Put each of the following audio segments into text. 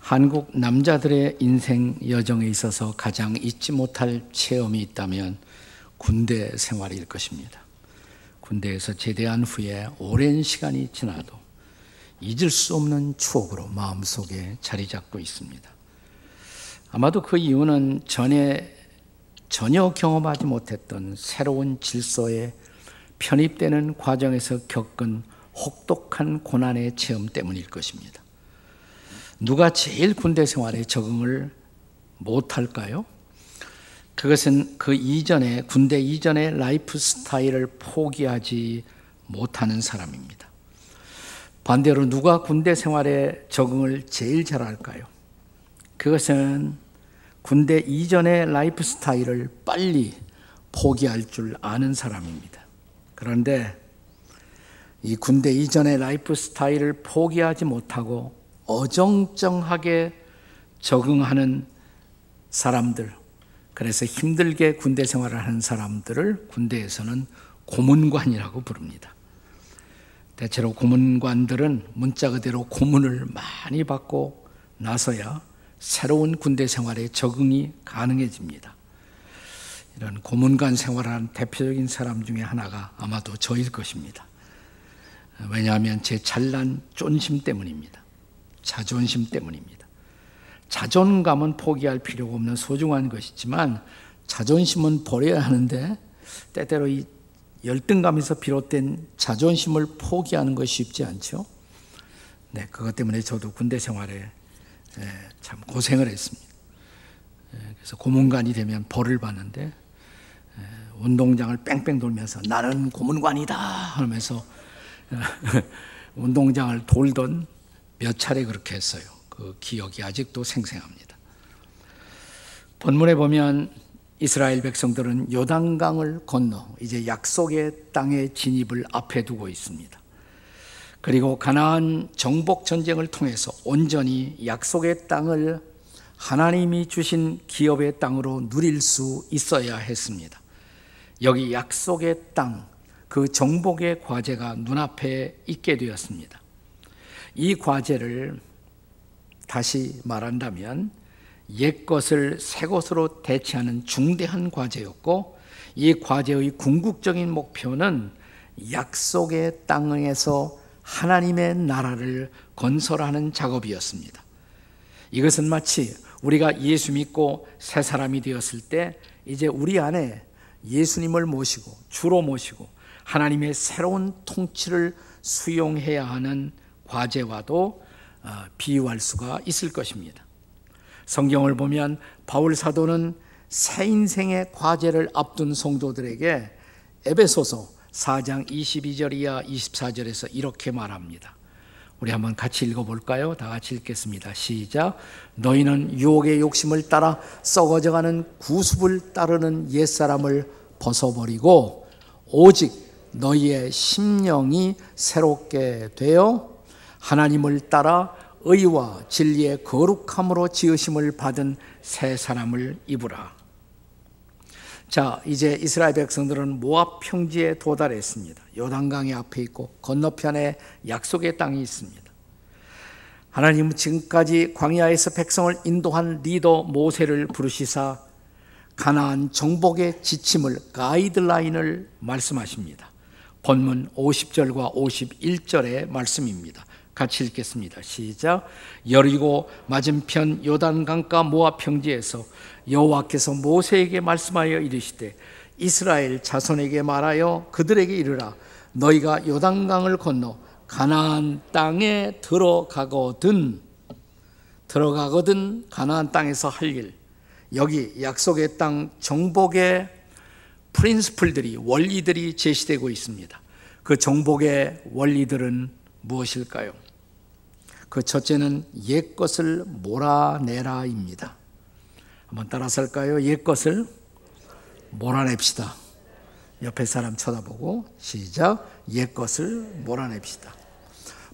한국 남자들의 인생 여정에 있어서 가장 잊지 못할 체험이 있다면 군대 생활일 것입니다. 군대에서 제대한 후에 오랜 시간이 지나도 잊을 수 없는 추억으로 마음속에 자리 잡고 있습니다. 아마도 그 이유는 전혀 경험하지 못했던 새로운 질서에 편입되는 과정에서 겪은 혹독한 고난의 체험 때문일 것입니다. 누가 제일 군대 생활에 적응을 못할까요? 그것은 군대 이전의 라이프 스타일을 포기하지 못하는 사람입니다. 반대로 누가 군대 생활에 적응을 제일 잘할까요? 그것은 군대 이전의 라이프 스타일을 빨리 포기할 줄 아는 사람입니다. 그런데 이 군대 이전의 라이프 스타일을 포기하지 못하고 어정쩡하게 적응하는 사람들, 그래서 힘들게 군대 생활을 하는 사람들을 군대에서는 고문관이라고 부릅니다. 대체로 고문관들은 문자 그대로 고문을 많이 받고 나서야 새로운 군대 생활에 적응이 가능해집니다. 이런 고문관 생활하는 대표적인 사람 중에 하나가 아마도 저일 것입니다. 왜냐하면 제 잘난 쫀심 때문입니다. 자존심 때문입니다. 자존감은 포기할 필요가 없는 소중한 것이지만 자존심은 버려야 하는데 때때로 이 열등감에서 비롯된 자존심을 포기하는 것이 쉽지 않죠. 네, 그것 때문에 저도 군대 생활에 참 고생을 했습니다. 그래서 고문관이 되면 벌을 받는데 운동장을 뺑뺑 돌면서 나는 고문관이다 하면서 운동장을 돌던 몇 차례 그렇게 했어요. 그 기억이 아직도 생생합니다. 본문에 보면 이스라엘 백성들은 요단강을 건너 이제 약속의 땅의 진입을 앞에 두고 있습니다. 그리고 가나안 정복 전쟁을 통해서 온전히 약속의 땅을 하나님이 주신 기업의 땅으로 누릴 수 있어야 했습니다. 여기 약속의 땅, 그 정복의 과제가 눈앞에 있게 되었습니다. 이 과제를 다시 말한다면 옛것을 새것으로 대체하는 중대한 과제였고, 이 과제의 궁극적인 목표는 약속의 땅에서 하나님의 나라를 건설하는 작업이었습니다. 이것은 마치 우리가 예수 믿고 새 사람이 되었을 때 이제 우리 안에 예수님을 모시고 주로 모시고 하나님의 새로운 통치를 수용해야 하는 과제와도 비유할 수가 있을 것입니다. 성경을 보면 바울 사도는 새 인생의 과제를 앞둔 성도들에게 에베소서 4장 22절 이하 24절에서 이렇게 말합니다. 우리 한번 같이 읽어볼까요? 다 같이 읽겠습니다. 시작. 너희는 유혹의 욕심을 따라 썩어져가는 구습을 따르는 옛사람을 벗어버리고 오직 너희의 심령이 새롭게 되어 하나님을 따라 의와 진리의 거룩함으로 지으심을 받은 새 사람을 입으라. 자, 이제 이스라엘 백성들은 모압 평지에 도달했습니다. 요단강이 앞에 있고 건너편에 약속의 땅이 있습니다. 하나님은 지금까지 광야에서 백성을 인도한 리더 모세를 부르시사 가나안 정복의 지침을 가이드라인을 말씀하십니다. 본문 50절과 51절의 말씀입니다. 같이 읽겠습니다. 시작. 여리고 맞은편 요단강가 모압 평지에서 여호와께서 모세에게 말씀하여 이르시되 이스라엘 자손에게 말하여 그들에게 이르라. 너희가 요단강을 건너 가나안 땅에 들어가거든 가나안 땅에서 할 일, 여기 약속의 땅 정복의 프린시플들이, 원리들이 제시되고 있습니다. 그 정복의 원리들은 무엇일까요? 그 첫째는 옛것을 몰아내라입니다. 한번 따라서 할까요? 옛것을 몰아냅시다. 옆에 사람 쳐다보고 시작. 옛것을 몰아냅시다.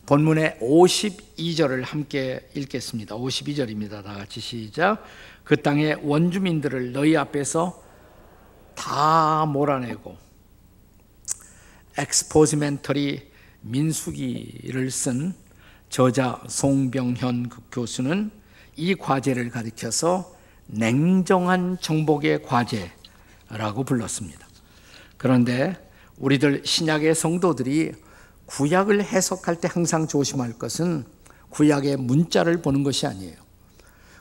본문의 52절을 함께 읽겠습니다. 52절입니다. 다 같이 시작. 그 땅의 원주민들을 너희 앞에서 다 몰아내고, 엑스포지멘터리 민수기를 쓴 저자 송병현 교수는 이 과제를 가리켜서 냉정한 정복의 과제라고 불렀습니다. 그런데 우리들 신약의 성도들이 구약을 해석할 때 항상 조심할 것은 구약의 문자를 보는 것이 아니에요.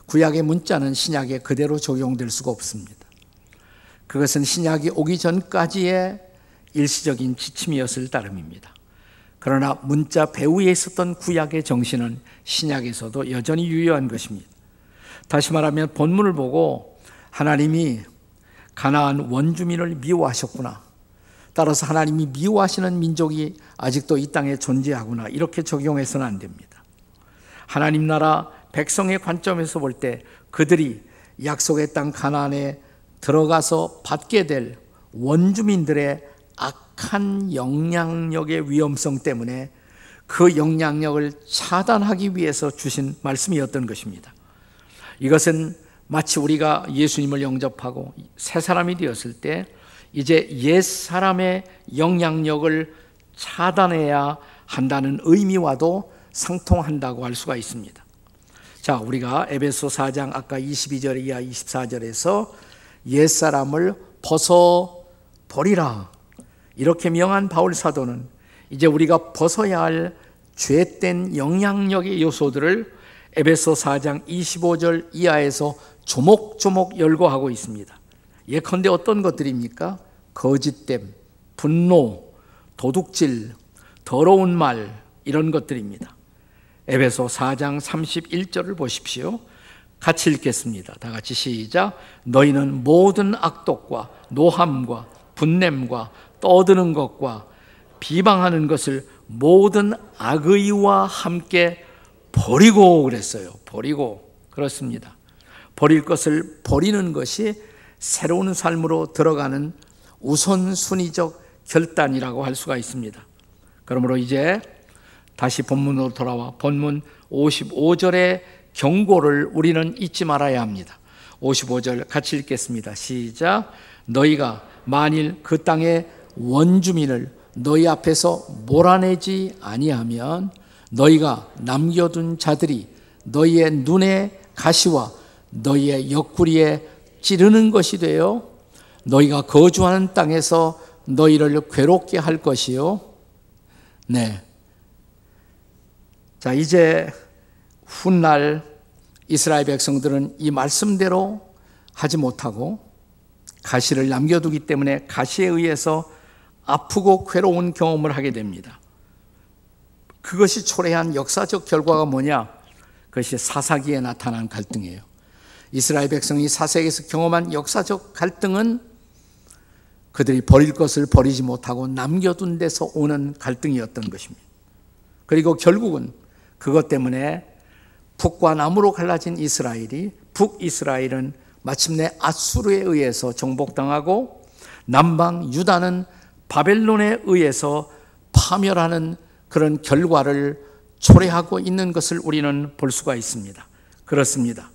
구약의 문자는 신약에 그대로 적용될 수가 없습니다. 그것은 신약이 오기 전까지의 일시적인 지침이었을 따름입니다. 그러나 문자 배후에 있었던 구약의 정신은 신약에서도 여전히 유효한 것입니다. 다시 말하면 본문을 보고 하나님이 가나안 원주민을 미워하셨구나, 따라서 하나님이 미워하시는 민족이 아직도 이 땅에 존재하구나, 이렇게 적용해서는 안 됩니다. 하나님 나라 백성의 관점에서 볼 때 그들이 약속의 땅 가나안에 들어가서 받게 될 원주민들의 악한 영향력의 위험성 때문에 그 영향력을 차단하기 위해서 주신 말씀이었던 것입니다. 이것은 마치 우리가 예수님을 영접하고 새 사람이 되었을 때 이제 옛 사람의 영향력을 차단해야 한다는 의미와도 상통한다고 할 수가 있습니다. 자, 우리가 에베소 4장 아까 22절 이하 24절에서 옛사람을 벗어버리라 이렇게 명한 바울 사도는 이제 우리가 벗어야 할 죄된 영향력의 요소들을 에베소 4장 25절 이하에서 조목조목 열거하고 있습니다. 예컨대 어떤 것들입니까? 거짓됨, 분노, 도둑질, 더러운 말, 이런 것들입니다. 에베소 4장 31절을 보십시오. 같이 읽겠습니다. 다 같이 시작. 너희는 모든 악독과 노함과 분냄과 떠드는 것과 비방하는 것을 모든 악의와 함께 버리고 그랬어요. 버리고. 그렇습니다. 버릴 것을 버리는 것이 새로운 삶으로 들어가는 우선순위적 결단이라고 할 수가 있습니다. 그러므로 이제 다시 본문으로 돌아와 본문 55절의 경고를 우리는 잊지 말아야 합니다. 55절 같이 읽겠습니다. 시작. 너희가 만일 그 땅의 원주민을 너희 앞에서 몰아내지 아니하면 너희가 남겨둔 자들이 너희의 눈에 가시와 너희의 옆구리에 찌르는 것이 되어 너희가 거주하는 땅에서 너희를 괴롭게 할 것이요. 네. 자, 이제 훗날 이스라엘 백성들은 이 말씀대로 하지 못하고 가시를 남겨두기 때문에 가시에 의해서 아프고 괴로운 경험을 하게 됩니다. 그것이 초래한 역사적 결과가 뭐냐? 그것이 사사기에 나타난 갈등이에요. 이스라엘 백성이 사사기에서 경험한 역사적 갈등은 그들이 버릴 것을 버리지 못하고 남겨둔 데서 오는 갈등이었던 것입니다. 그리고 결국은 그것 때문에 북과 남으로 갈라진 이스라엘이, 북이스라엘은 마침내 아수르에 의해서 정복당하고 남방 유다는 바벨론에 의해서 파멸하는 그런 결과를 초래하고 있는 것을 우리는 볼 수가 있습니다. 그렇습니다.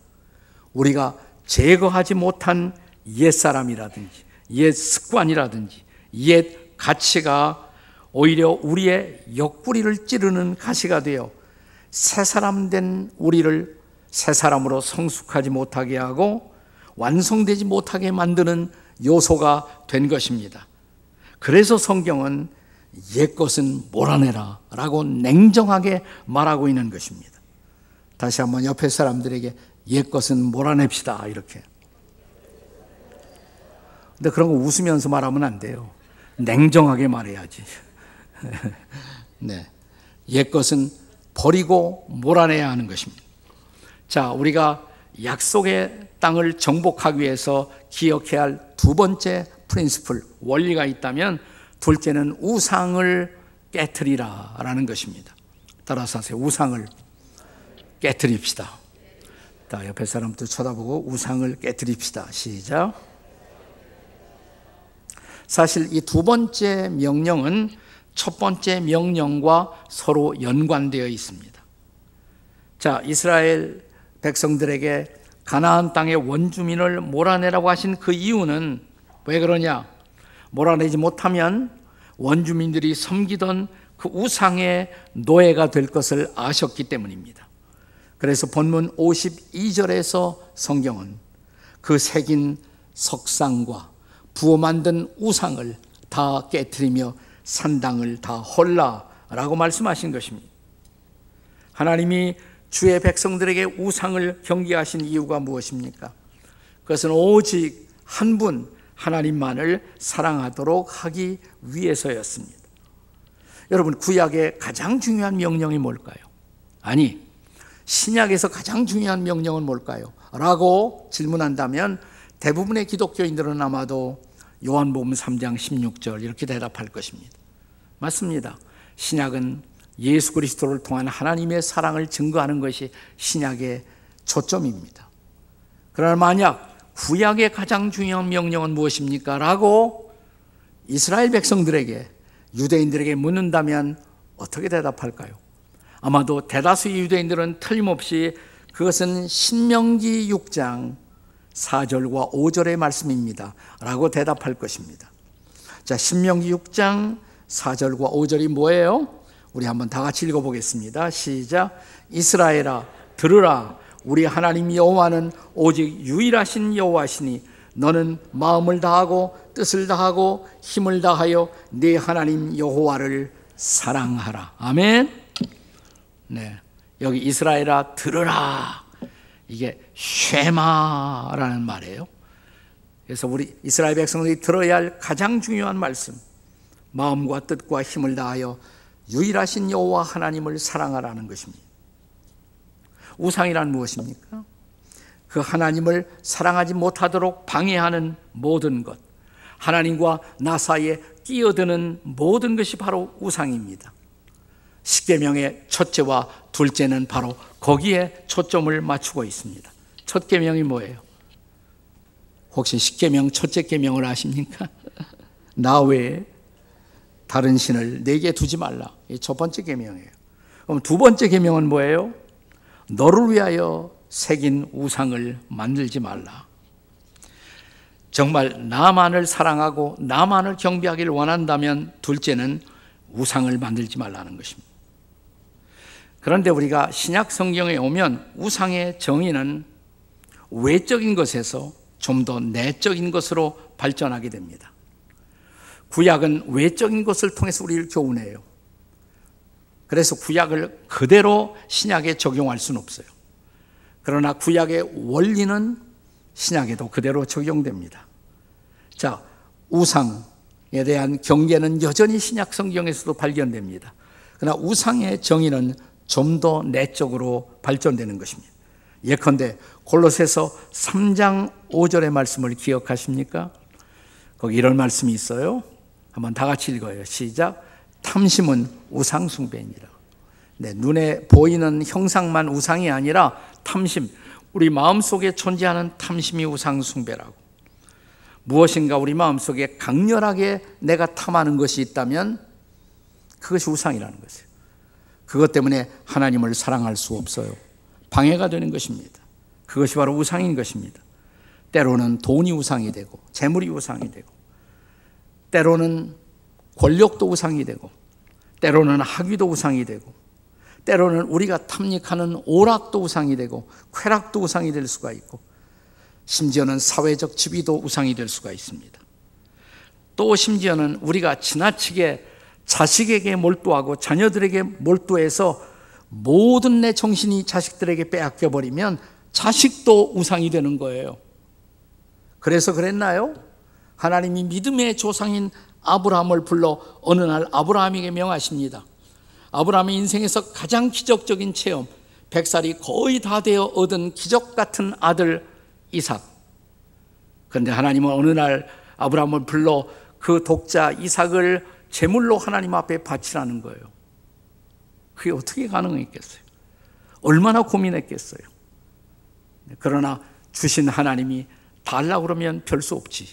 우리가 제거하지 못한 옛사람이라든지 옛 습관이라든지 옛 가치가 오히려 우리의 옆구리를 찌르는 가시가 되어 새 사람 된 우리를 새 사람으로 성숙하지 못하게 하고 완성되지 못하게 만드는 요소가 된 것입니다. 그래서 성경은 옛것은 몰아내라 라고 냉정하게 말하고 있는 것입니다. 다시 한번 옆에 사람들에게 옛것은 몰아냅시다 이렇게. 근데 그런 거 웃으면서 말하면 안 돼요. 냉정하게 말해야지. 네, 옛것은 버리고 몰아내야 하는 것입니다. 자, 우리가 약속의 땅을 정복하기 위해서 기억해야 할 두 번째 프린시플, 원리가 있다면 둘째는 우상을 깨트리라 라는 것입니다. 따라서 하세요. 우상을 깨트립시다. 자, 옆에 사람도 쳐다보고 우상을 깨트립시다. 시작. 사실 이 두 번째 명령은 첫 번째 명령과 서로 연관되어 있습니다. 자, 이스라엘 백성들에게 가나안 땅의 원주민을 몰아내라고 하신 그 이유는 왜 그러냐? 몰아내지 못하면 원주민들이 섬기던 그 우상의 노예가 될 것을 아셨기 때문입니다. 그래서 본문 52절에서 성경은 그 새긴 석상과 부어 만든 우상을 다 깨트리며 산당을 다 헐라라고 말씀하신 것입니다. 하나님이 주의 백성들에게 우상을 경계하신 이유가 무엇입니까? 그것은 오직 한 분 하나님만을 사랑하도록 하기 위해서였습니다. 여러분, 구약의 가장 중요한 명령이 뭘까요? 아니, 신약에서 가장 중요한 명령은 뭘까요? 라고 질문한다면 대부분의 기독교인들은 아마도 요한복음 3장 16절 이렇게 대답할 것입니다. 맞습니다. 신약은 예수 그리스도를 통한 하나님의 사랑을 증거하는 것이 신약의 초점입니다. 그러나 만약 구약의 가장 중요한 명령은 무엇입니까? 라고 이스라엘 백성들에게, 유대인들에게 묻는다면 어떻게 대답할까요? 아마도 대다수의 유대인들은 틀림없이 그것은 신명기 6장 4절과 5절의 말씀입니다 라고 대답할 것입니다. 자, 신명기 6장 4절과 5절이 뭐예요? 우리 한번 다 같이 읽어보겠습니다. 시작. 이스라엘아 들으라. 우리 하나님 여호와는 오직 유일하신 여호와시니 너는 마음을 다하고 뜻을 다하고 힘을 다하여 네 하나님 여호와를 사랑하라. 아멘. 네, 여기 이스라엘아 들으라. 이게 쉐마라는 말이에요. 그래서 우리 이스라엘 백성들이 들어야 할 가장 중요한 말씀, 마음과 뜻과 힘을 다하여 유일하신 여호와 하나님을 사랑하라는 것입니다. 우상이란 무엇입니까? 그 하나님을 사랑하지 못하도록 방해하는 모든 것, 하나님과 나 사이에 끼어드는 모든 것이 바로 우상입니다. 십계명의 첫째와 둘째는 바로 거기에 초점을 맞추고 있습니다. 첫 계명이 뭐예요? 혹시 십계명 첫째 계명을 아십니까? 나 외에 다른 신을 내게 두지 말라. 이 첫 번째 계명이에요. 그럼 두 번째 계명은 뭐예요? 너를 위하여 새긴 우상을 만들지 말라. 정말 나만을 사랑하고 나만을 경배하기를 원한다면 둘째는 우상을 만들지 말라는 것입니다. 그런데 우리가 신약 성경에 오면 우상의 정의는 외적인 것에서 좀 더 내적인 것으로 발전하게 됩니다. 구약은 외적인 것을 통해서 우리를 교훈해요. 그래서 구약을 그대로 신약에 적용할 수는 없어요. 그러나 구약의 원리는 신약에도 그대로 적용됩니다. 자, 우상에 대한 경계는 여전히 신약 성경에서도 발견됩니다. 그러나 우상의 정의는 좀 더 내적으로 발전되는 것입니다. 예컨대 골로새서 3장 5절의 말씀을 기억하십니까? 거기 이런 말씀이 있어요. 한번 다 같이 읽어요. 시작. 탐심은 우상 숭배니라. 네, 눈에 보이는 형상만 우상이 아니라 탐심, 우리 마음속에 존재하는 탐심이 우상 숭배라고. 무엇인가 우리 마음속에 강렬하게 내가 탐하는 것이 있다면 그것이 우상이라는 것이에요. 그것 때문에 하나님을 사랑할 수 없어요. 방해가 되는 것입니다. 그것이 바로 우상인 것입니다. 때로는 돈이 우상이 되고 재물이 우상이 되고 때로는 권력도 우상이 되고 때로는 학위도 우상이 되고 때로는 우리가 탐닉하는 오락도 우상이 되고 쾌락도 우상이 될 수가 있고 심지어는 사회적 지위도 우상이 될 수가 있습니다. 또 심지어는 우리가 지나치게 자식에게 몰두하고 자녀들에게 몰두해서 모든 내 정신이 자식들에게 빼앗겨버리면 자식도 우상이 되는 거예요. 그래서 그랬나요? 하나님이 믿음의 조상인 아브라함을 불러 어느 날 아브라함에게 명하십니다. 아브라함의 인생에서 가장 기적적인 체험, 100살이 거의 다 되어 얻은 기적 같은 아들 이삭. 그런데 하나님은 어느 날 아브라함을 불러 그 독자 이삭을 제물로 하나님 앞에 바치라는 거예요. 그게 어떻게 가능했겠어요? 얼마나 고민했겠어요? 그러나 주신 하나님이 달라고 그러면 별 수 없지.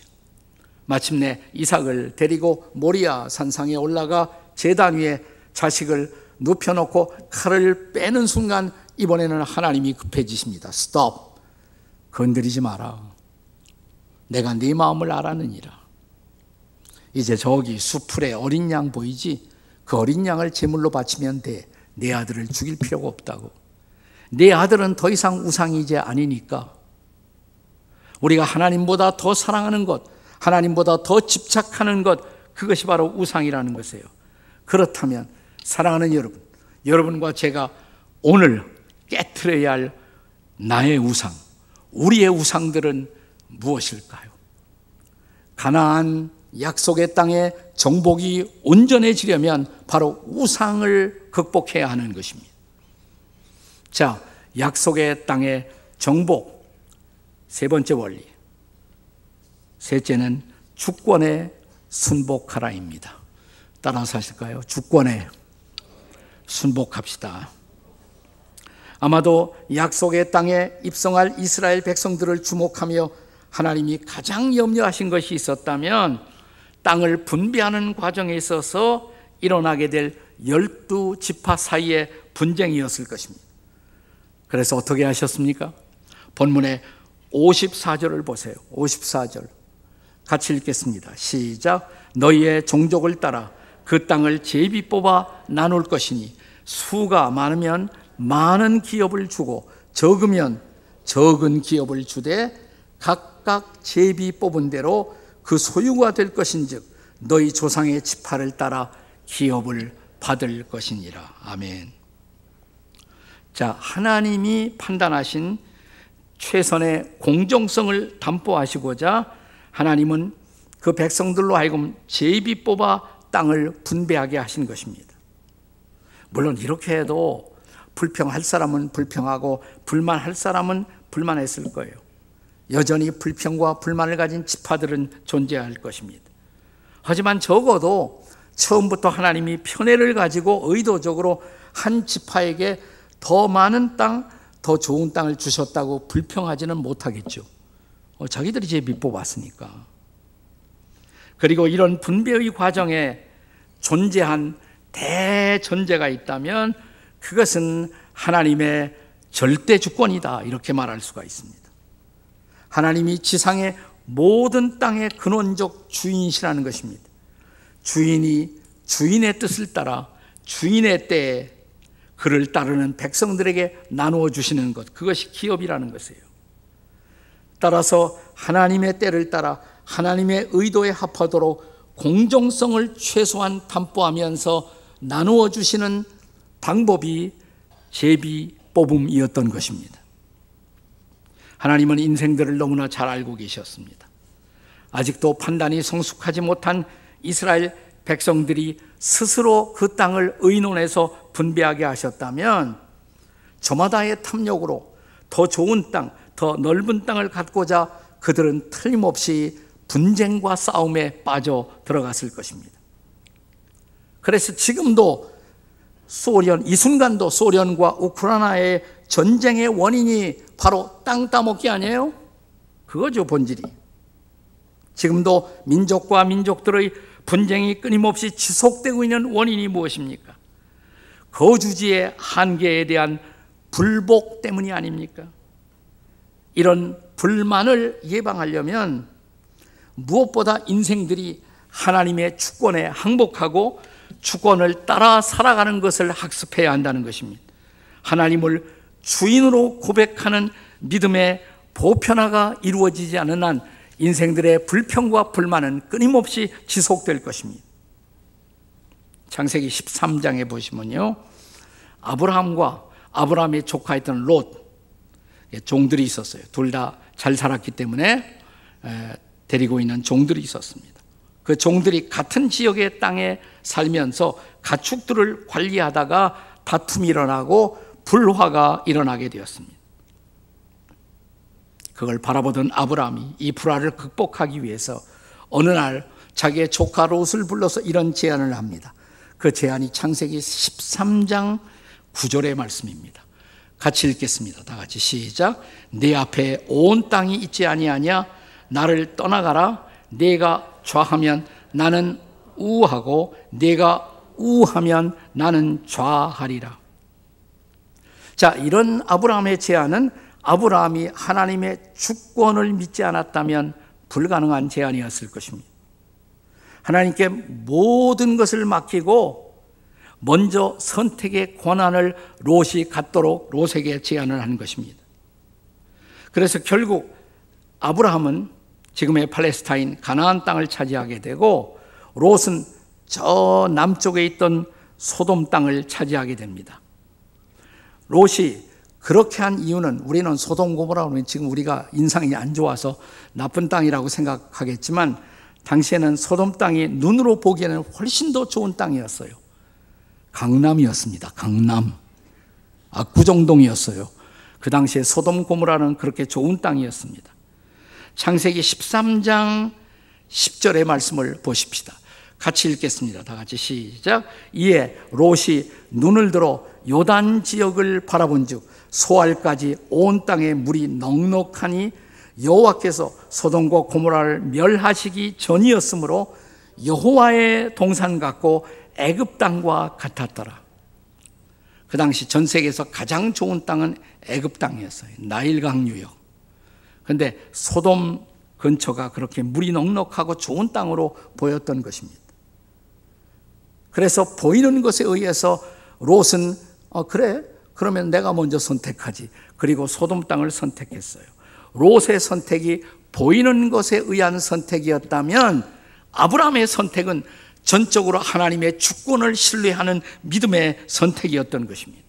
마침내 이삭을 데리고 모리아 산상에 올라가 제단 위에 자식을 눕혀놓고 칼을 빼는 순간 이번에는 하나님이 급해지십니다. 스톱. 건드리지 마라. 내가 네 마음을 알았느니라. 이제 저기 수풀에 어린 양 보이지? 그 어린 양을 제물로 바치면 돼. 내 아들을 죽일 필요가 없다고. 내 아들은 더 이상 우상이 이제 아니니까 우리가 하나님보다 더 사랑하는 것, 하나님보다 더 집착하는 것, 그것이 바로 우상이라는 것이에요. 그렇다면 사랑하는 여러분, 여러분과 제가 오늘 깨트려야 할 나의 우상, 우리의 우상들은 무엇일까요? 가나안 약속의 땅에 정복이 온전해지려면 바로 우상을 극복해야 하는 것입니다. 자, 약속의 땅의 정복, 세 번째 원리. 셋째는 주권에 순복하라입니다. 따라서 하실까요? 주권에 순복합시다. 아마도 약속의 땅에 입성할 이스라엘 백성들을 주목하며 하나님이 가장 염려하신 것이 있었다면 땅을 분배하는 과정에 있어서 일어나게 될 12지파 사이의 분쟁이었을 것입니다. 그래서 어떻게 하셨습니까? 본문의 54절을 보세요. 54절 같이 읽겠습니다. 시작. 너희의 종족을 따라 그 땅을 제비 뽑아 나눌 것이니 수가 많으면 많은 기업을 주고 적으면 적은 기업을 주되 각각 제비 뽑은 대로 그 소유가 될 것인즉 너희 조상의 지파를 따라 기업을 받을 것이니라. 아멘. 자, 하나님이 판단하신 최선의 공정성을 담보하시고자 하나님은 그 백성들로 하여금 제비 뽑아 땅을 분배하게 하신 것입니다. 물론 이렇게 해도 불평할 사람은 불평하고 불만할 사람은 불만했을 거예요. 여전히 불평과 불만을 가진 지파들은 존재할 것입니다. 하지만 적어도 처음부터 하나님이 편애를 가지고 의도적으로 한 지파에게 더 많은 땅, 더 좋은 땅을 주셨다고 불평하지는 못하겠죠. 자기들이 제비 뽑았으니까. 그리고 이런 분배의 과정에 존재한 대전제가 있다면 그것은 하나님의 절대 주권이다, 이렇게 말할 수가 있습니다. 하나님이 지상의 모든 땅의 근원적 주인이시라는 것입니다. 주인이 주인의 뜻을 따라 주인의 때에 그를 따르는 백성들에게 나누어 주시는 것, 그것이 기업이라는 것이에요. 따라서 하나님의 때를 따라 하나님의 의도에 합하도록 공정성을 최소한 담보하면서 나누어 주시는 방법이 제비 뽑음이었던 것입니다. 하나님은 인생들을 너무나 잘 알고 계셨습니다. 아직도 판단이 성숙하지 못한 이스라엘 백성들이 스스로 그 땅을 의논해서 분배하게 하셨다면 저마다의 탐욕으로 더 좋은 땅, 더 넓은 땅을 갖고자 그들은 틀림없이 분쟁과 싸움에 빠져 들어갔을 것입니다. 그래서 지금도 이 순간도 소련과 우크라이나의 전쟁의 원인이 바로 땅 따먹기 아니에요? 그거죠, 본질이. 지금도 민족과 민족들의 분쟁이 끊임없이 지속되고 있는 원인이 무엇입니까? 거주지의 한계에 대한 불복 때문이 아닙니까? 이런 불만을 예방하려면 무엇보다 인생들이 하나님의 주권에 항복하고 주권을 따라 살아가는 것을 학습해야 한다는 것입니다. 하나님을 주인으로 고백하는 믿음의 보편화가 이루어지지 않는 한 인생들의 불평과 불만은 끊임없이 지속될 것입니다. 창세기 13장에 보시면요, 아브라함과 아브라함의 조카였던 롯, 종들이 있었어요. 둘 다 잘 살았기 때문에 데리고 있는 종들이 있었습니다. 그 종들이 같은 지역의 땅에 살면서 가축들을 관리하다가 다툼이 일어나고 불화가 일어나게 되었습니다. 그걸 바라보던 아브라함이 이 불화를 극복하기 위해서 어느 날 자기의 조카 롯을 불러서 이런 제안을 합니다. 그 제안이 창세기 13장 9절의 말씀입니다. 같이 읽겠습니다. 다 같이 시작. 내 앞에 온 땅이 있지 아니하냐? 나를 떠나가라. 내가 좌하면 나는 우하고 내가 우하면 나는 좌하리라. 자, 이런 아브라함의 제안은 아브라함이 하나님의 주권을 믿지 않았다면 불가능한 제안이었을 것입니다. 하나님께 모든 것을 맡기고 먼저 선택의 권한을 롯이 갖도록 롯에게 제안을 한 것입니다. 그래서 결국 아브라함은 지금의 팔레스타인 가나안 땅을 차지하게 되고 롯은 저 남쪽에 있던 소돔 땅을 차지하게 됩니다. 롯이 그렇게 한 이유는, 우리는 소돔 고모라 그러면 지금 우리가 인상이 안 좋아서 나쁜 땅이라고 생각하겠지만 당시에는 소돔 땅이 눈으로 보기에는 훨씬 더 좋은 땅이었어요. 강남이었습니다. 강남. 압구정동이었어요. 그 당시에 소돔 고모라는 그렇게 좋은 땅이었습니다. 창세기 13장 10절의 말씀을 보십시다. 같이 읽겠습니다. 다 같이 시작. 이에 롯이 눈을 들어 요단 지역을 바라본즉 소알까지 온 땅에 물이 넉넉하니 여호와께서 소돔과 고모라를 멸하시기 전이었으므로 여호와의 동산 같고 애굽 땅과 같았더라. 그 당시 전 세계에서 가장 좋은 땅은 애굽 땅이었어요. 나일강 유역. 그런데 소돔 근처가 그렇게 물이 넉넉하고 좋은 땅으로 보였던 것입니다. 그래서 보이는 것에 의해서 롯은 그래, 그러면 내가 먼저 선택하지. 그리고 소돔 땅을 선택했어요. 롯의 선택이 보이는 것에 의한 선택이었다면 아브라함의 선택은 전적으로 하나님의 주권을 신뢰하는 믿음의 선택이었던 것입니다.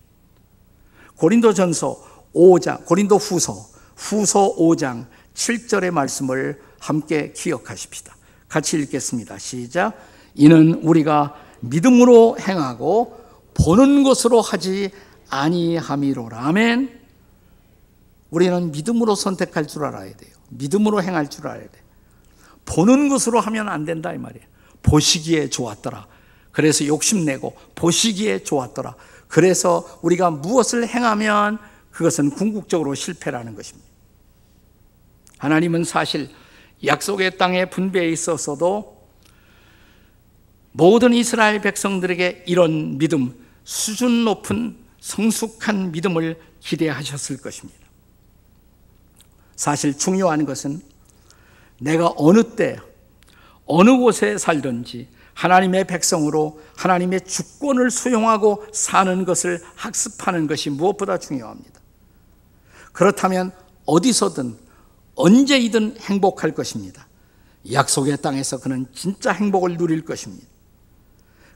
고린도전서 5장, 고린도후서 5장 7절의 말씀을 함께 기억하십시다. 같이 읽겠습니다. 시작. 이는 우리가 믿음으로 행하고 보는 것으로 하지 아니함이로라. 아멘. 우리는 믿음으로 선택할 줄 알아야 돼요. 믿음으로 행할 줄 알아야 돼요. 보는 것으로 하면 안 된다 이 말이에요. 보시기에 좋았더라. 그래서 욕심내고 보시기에 좋았더라. 그래서 우리가 무엇을 행하면 그것은 궁극적으로 실패라는 것입니다. 하나님은 사실 약속의 땅의 분배에 있어서도 모든 이스라엘 백성들에게 이런 믿음, 수준 높은 성숙한 믿음을 기대하셨을 것입니다. 사실 중요한 것은 내가 어느 때 어느 곳에 살든지 하나님의 백성으로 하나님의 주권을 수용하고 사는 것을 학습하는 것이 무엇보다 중요합니다. 그렇다면 어디서든 언제이든 행복할 것입니다. 약속의 땅에서 그는 진짜 행복을 누릴 것입니다.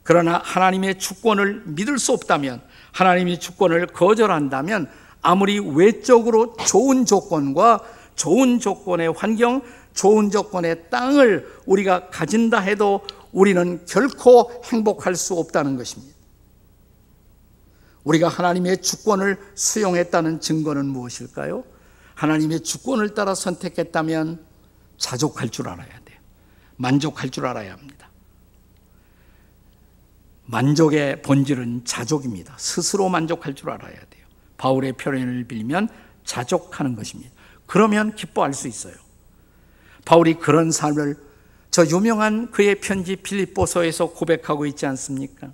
그러나 하나님의 주권을 믿을 수 없다면, 하나님의 주권을 거절한다면 아무리 외적으로 좋은 조건과 좋은 조건의 환경, 좋은 조건의 땅을 우리가 가진다 해도 우리는 결코 행복할 수 없다는 것입니다. 우리가 하나님의 주권을 수용했다는 증거는 무엇일까요? 하나님의 주권을 따라 선택했다면 자족할 줄 알아야 돼요. 만족할 줄 알아야 합니다. 만족의 본질은 자족입니다. 스스로 만족할 줄 알아야 돼요. 바울의 표현을 빌면 자족하는 것입니다. 그러면 기뻐할 수 있어요. 바울이 그런 삶을 저 유명한 그의 편지 빌립보서에서 고백하고 있지 않습니까?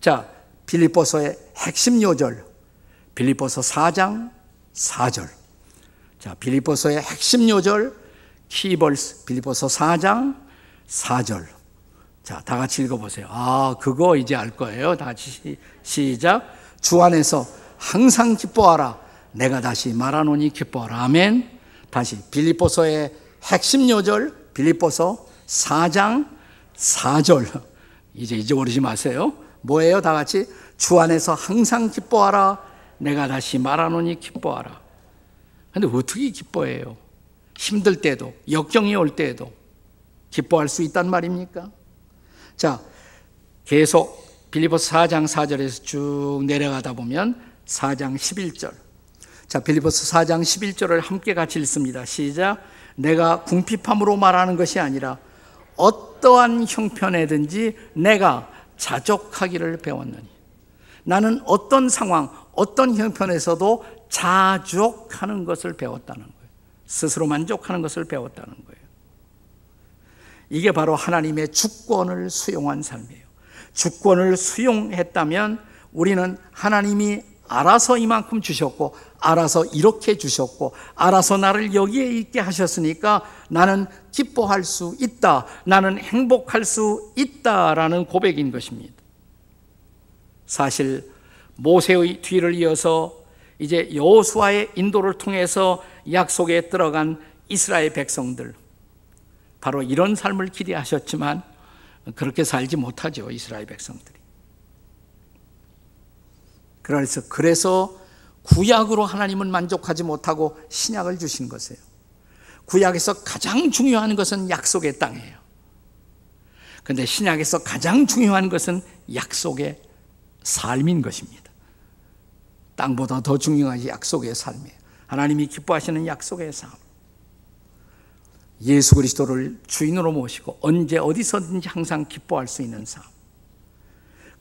자, 빌립보서의 핵심 요절, 빌립보서 4장 4절. 자, 빌립보서의 핵심 요절, 키버스, 빌립보서 4장 4절. 자, 다 같이 읽어보세요. 그거 이제 알 거예요. 다 같이 시작. 주 안에서 항상 기뻐하라. 내가 다시 말하노니 기뻐하라. 아멘. 다시 빌립보서의 핵심 요절, 빌립보서 4장 4절. 이제 잊어버리지 마세요. 뭐예요? 다 같이 주 안에서 항상 기뻐하라. 내가 다시 말하노니 기뻐하라. 근데 어떻게 기뻐해요? 힘들 때도, 역경이 올 때에도 기뻐할 수 있단 말입니까? 자, 계속 빌립보서 4장 4절에서 쭉 내려가다 보면 4장 11절. 자, 빌립보서 4장 11절을 함께 같이 읽습니다. 시작. 내가 궁핍함으로 말하는 것이 아니라 어떠한 형편에든지 내가 자족하기를 배웠느니. 나는 어떤 상황, 어떤 형편에서도 자족하는 것을 배웠다는 거예요. 스스로 만족하는 것을 배웠다는 거예요. 이게 바로 하나님의 주권을 수용한 삶이에요. 주권을 수용했다면 우리는 하나님이 알아서 이만큼 주셨고, 알아서 이렇게 주셨고, 알아서 나를 여기에 있게 하셨으니까 나는 기뻐할 수 있다, 나는 행복할 수 있다라는 고백인 것입니다. 사실 모세의 뒤를 이어서 이제 여호수아의 인도를 통해서 약속에 들어간 이스라엘 백성들, 바로 이런 삶을 기대하셨지만 그렇게 살지 못하죠, 이스라엘 백성들이. 그래서 구약으로 하나님은 만족하지 못하고 신약을 주신 것이에요. 구약에서 가장 중요한 것은 약속의 땅이에요. 그런데 신약에서 가장 중요한 것은 약속의 삶인 것입니다. 땅보다 더 중요한 약속의 삶이에요. 하나님이 기뻐하시는 약속의 삶. 예수 그리스도를 주인으로 모시고 언제 어디서든지 항상 기뻐할 수 있는 삶.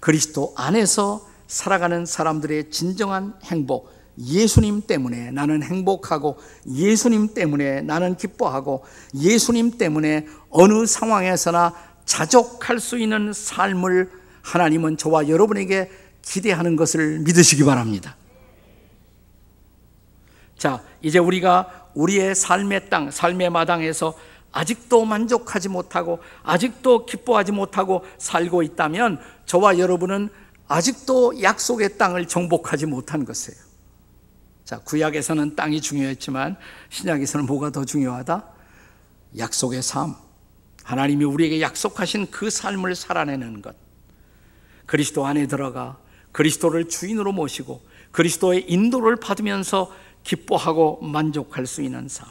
그리스도 안에서 살아가는 사람들의 진정한 행복, 예수님 때문에 나는 행복하고, 예수님 때문에 나는 기뻐하고, 예수님 때문에 어느 상황에서나 자족할 수 있는 삶을 하나님은 저와 여러분에게 기대하는 것을 믿으시기 바랍니다. 자, 이제 우리가 우리의 삶의 땅, 삶의 마당에서 아직도 만족하지 못하고 아직도 기뻐하지 못하고 살고 있다면 저와 여러분은 아직도 약속의 땅을 정복하지 못한 것이에요. 자, 구약에서는 땅이 중요했지만 신약에서는 뭐가 더 중요하다? 약속의 삶. 하나님이 우리에게 약속하신 그 삶을 살아내는 것. 그리스도 안에 들어가 그리스도를 주인으로 모시고 그리스도의 인도를 받으면서 기뻐하고 만족할 수 있는 삶.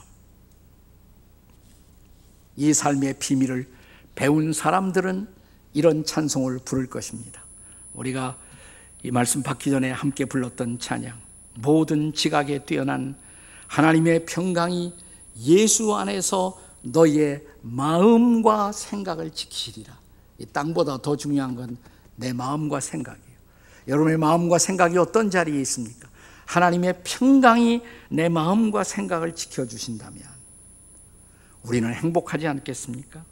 이 삶의 비밀을 배운 사람들은 이런 찬송을 부를 것입니다. 우리가 이 말씀 받기 전에 함께 불렀던 찬양, 모든 지각에 뛰어난 하나님의 평강이 예수 안에서 너희의 마음과 생각을 지키시리라. 이 땅보다 더 중요한 건 내 마음과 생각이에요. 여러분의 마음과 생각이 어떤 자리에 있습니까? 하나님의 평강이 내 마음과 생각을 지켜주신다면 우리는 행복하지 않겠습니까?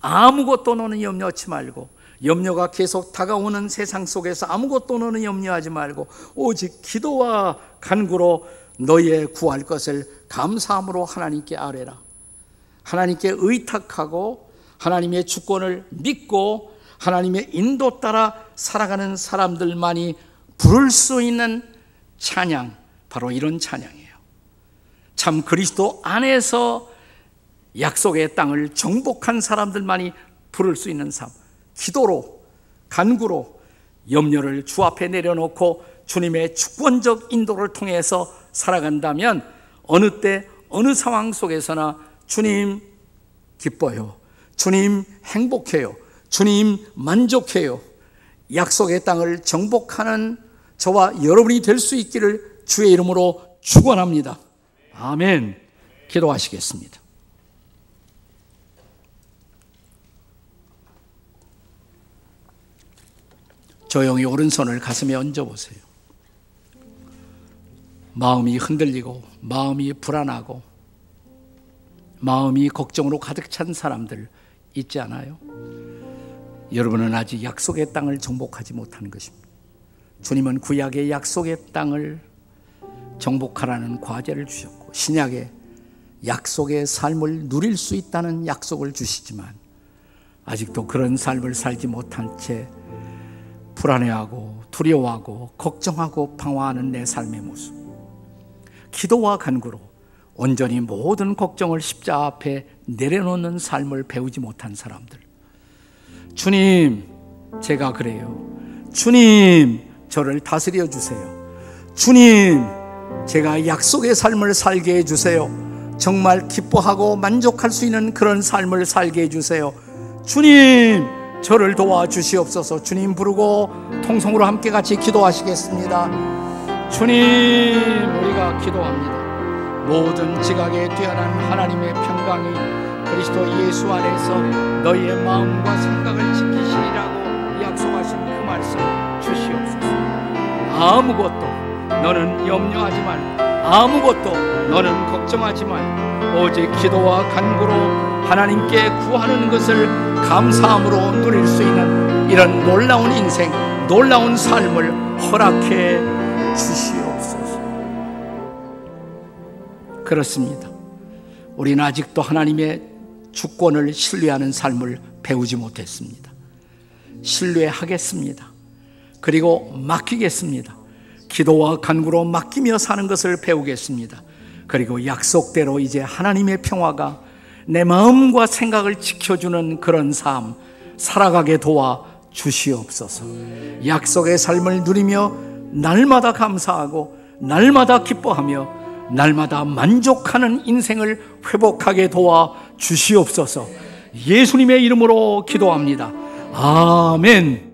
아무것도 너는 염려하지 말고, 염려가 계속 다가오는 세상 속에서 아무것도 너는 염려하지 말고 오직 기도와 간구로 너희의 구할 것을 감사함으로 하나님께 아뢰라. 하나님께 의탁하고 하나님의 주권을 믿고 하나님의 인도 따라 살아가는 사람들만이 부를 수 있는 찬양, 바로 이런 찬양이에요. 참 그리스도 안에서 약속의 땅을 정복한 사람들만이 부를 수 있는 삶, 기도로 간구로 염려를 주 앞에 내려놓고 주님의 주권적 인도를 통해서 살아간다면 어느 때 어느 상황 속에서나 주님 기뻐요, 주님 행복해요, 주님 만족해요, 약속의 땅을 정복하는 저와 여러분이 될 수 있기를 주의 이름으로 축원합니다. 아멘. 기도하시겠습니다. 조용히 오른손을 가슴에 얹어보세요. 마음이 흔들리고 마음이 불안하고 마음이 걱정으로 가득 찬 사람들 있지 않아요? 여러분은 아직 약속의 땅을 정복하지 못하는 것입니다. 주님은 구약의 약속의 땅을 정복하라는 과제를 주셨고 신약의 약속의 삶을 누릴 수 있다는 약속을 주시지만 아직도 그런 삶을 살지 못한 채 불안해하고 두려워하고 걱정하고 방황하는 내 삶의 모습, 기도와 간구로 온전히 모든 걱정을 십자가 앞에 내려놓는 삶을 배우지 못한 사람들, 주님 제가 그래요, 주님 저를 다스려 주세요, 주님 제가 약속의 삶을 살게 해주세요, 정말 기뻐하고 만족할 수 있는 그런 삶을 살게 해주세요, 주님 저를 도와주시옵소서. 주님 부르고 통성으로 함께 같이 기도하시겠습니다. 주님, 우리가 기도합니다. 모든 지각에 뛰어난 하나님의 평강이 그리스도 예수 안에서 너희의 마음과 생각을 지키시리라고 약속하신 그 말씀 주시옵소서. 아무것도 너는 염려하지 말고, 아무것도 너는 걱정하지 말고, 오직 기도와 간구로 하나님께 구하는 것을 감사함으로 누릴 수 있는 이런 놀라운 인생, 놀라운 삶을 허락해 주시옵소서. 그렇습니다. 우리는 아직도 하나님의 주권을 신뢰하는 삶을 배우지 못했습니다. 신뢰하겠습니다. 그리고 맡기겠습니다. 기도와 간구로 맡기며 사는 것을 배우겠습니다. 그리고 약속대로 이제 하나님의 평화가 내 마음과 생각을 지켜주는 그런 삶 살아가게 도와 주시옵소서. 약속의 삶을 누리며 날마다 감사하고 날마다 기뻐하며 날마다 만족하는 인생을 회복하게 도와 주시옵소서. 예수님의 이름으로 기도합니다. 아멘.